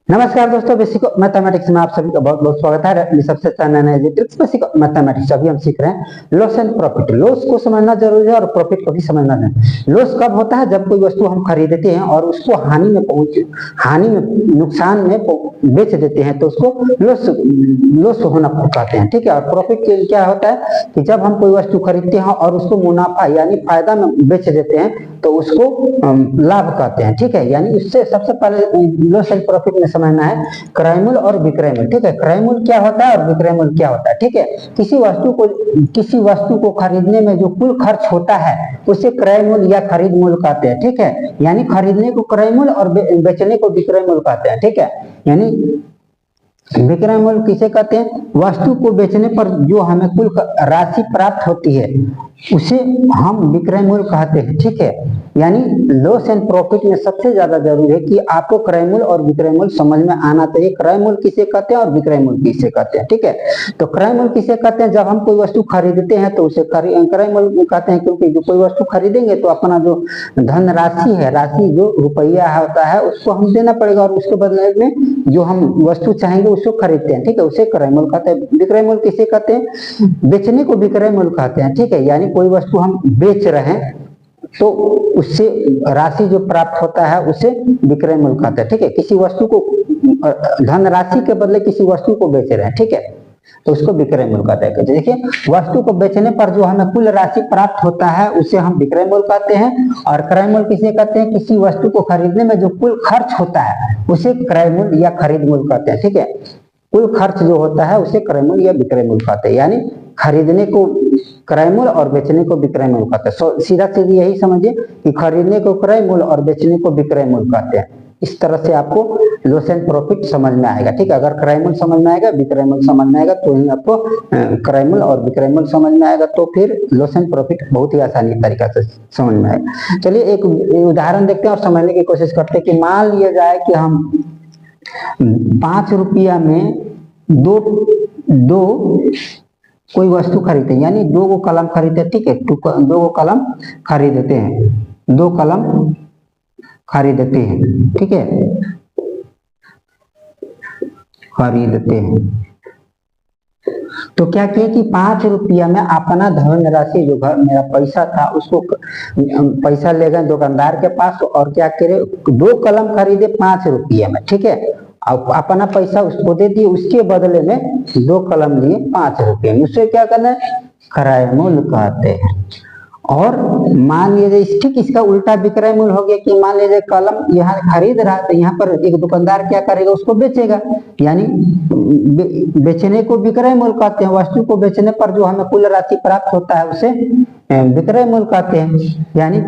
नमस्कार दोस्तों, basic mathematics में आप सभी का बहुत बहुत स्वागत है। सबसे अच्छा बेसिक मैथमेटिक्स अभी हम सीख रहे हैं लॉस एंड प्रॉफिट। लॉस को समझना जरूरी है और प्रॉफिट को भी समझना है। लॉस कब होता है? जब कोई वस्तु हम खरीदते हैं और उसको हानि में नुकसान में बेच देते हैं तो उसको लॉस होना कहते हैं। ठीक है। और प्रॉफिट क्या होता है कि जब हम कोई वस्तु खरीदते हैं और उसको मुनाफा यानी फायदा में बेच देते हैं तो उसको लाभ कहते हैं। ठीक है। यानी इससे सबसे पहले लॉस एंड प्रॉफिट में समझना है क्रय मूल्य और विक्रय मूल्य। ठीक है। क्रय मूल्य क्या होता है और विक्रय मूल्य क्या होता है? ठीक है। किसी वस्तु को खरीदने में जो कुल खर्च होता है उसे क्रय मूल्य या खरीद मूल्य कहते हैं। ठीक है। यानी खरीदने को क्रय मूल्य और बेचने को विक्रय मूल्य कहते हैं। ठीक है। यानी विक्रय मूल्य किसे कहते हैं? वस्तु को बेचने पर जो हमें कुल राशि प्राप्त होती है उसे हम विक्रय मूल्य कहते हैं। ठीक है। यानी लॉस एंड प्रॉफिट में सबसे ज्यादा जरूरी है कि आपको क्रय मूल्य और विक्रय मूल्य समझ में आना चाहिए। क्रय मूल्य किसे कहते हैं और विक्रय मूल्य किसे कहते हैं? ठीक है। तो क्रय मूल्य किसे कहते हैं? जब हम कोई वस्तु खरीदते हैं तो उसे क्रय मूल्य कहते हैं, क्योंकि जो कोई वस्तु खरीदेंगे तो अपना जो धन राशि जो रुपया होता है उसको हम देना पड़ेगा और उसके बदले में जो हम वस्तु चाहेंगे उसको खरीदते हैं। ठीक है। उसे क्रय मूल्य कहते हैं। विक्रय मूल्य किसे कहते हैं? बेचने को विक्रय मूल्य कहते हैं। ठीक है। यानी कोई वस्तु हम बेच रहे हैं तो उससे राशि जो प्राप्त होता है उसे विक्रय मूल्य कहते हैं। ठीक है। किसी वस्तु को धन राशि के बदले किसी वस्तु को बेच रहे हैं, ठीक है, तो उसको विक्रय मूल्य कहते हैं। देखिए, वस्तु को बेचने पर जो हमें कुल राशि प्राप्त होता है उसे हम विक्रय मूल्य कहते हैं। और क्रय मूल्य किसे कहते हैं? किसी वस्तु को खरीदने में जो कुल खर्च होता है उसे क्रय मूल्य या खरीद मूल्य कहते हैं। ठीक है। कुल खर्च जो होता है उसे क्रय मूल्य या विक्रय मूल्य कहते हैं। यानी खरीदने को क्रय मूल्य और बेचने को विक्रय मूल्य कहते हैं। सीधा सीधी यही समझिए कि खरीदने को क्रय मूल्य और बेचने को विक्रय मूल्य कहते हैं। इस तरह से आपको लॉस एंड प्रॉफिट समझ में आएगा। ठीक है। अगर क्रय मूल्य समझ में आएगा, विक्रय मूल्य समझ में आएगा तो ही आपको क्रय मूल्य और विक्रय मूल्य समझ में आएगा, तो फिर लॉस एंड प्रॉफिट बहुत ही आसानी तरीका से समझ में आएगा। चलिए एक उदाहरण देखते हैं और समझने की कोशिश करते हैं कि मान लिया जाए कि हम 5 रुपया में दो कोई वस्तु खरीदते हैं, यानी 2 कलम खरीदते हैं। ठीक है। 2 कलम खरीदते हैं, 2 कलम खरीदते हैं। ठीक है। खरीदते हैं तो क्या किए कि 5 रुपया में अपना धन राशि जो मेरा पैसा था उसको पैसा ले गए दुकानदार के पास और क्या करे 2 कलम खरीदे 5 रुपया में। ठीक है। अब अपना पैसा उसको दे दिए, उसके बदले में 2 कलम लिए 5 रुपये में। उससे क्या करना है? क्रय मूल्य कहते हैं। और मान लीजिए ठीक इसका उल्टा विक्रय मूल्य हो गया कि मान लीजिए कलम यहाँ खरीद रहा है तो यहाँ पर एक दुकानदार क्या करेगा? उसको बेचेगा। यानी बेचने को विक्रय मूल्य कहते हैं। वस्तु को बेचने पर जो हमें कुल राशि प्राप्त होता है उसे विक्रय मूल्य कहते हैं। यानी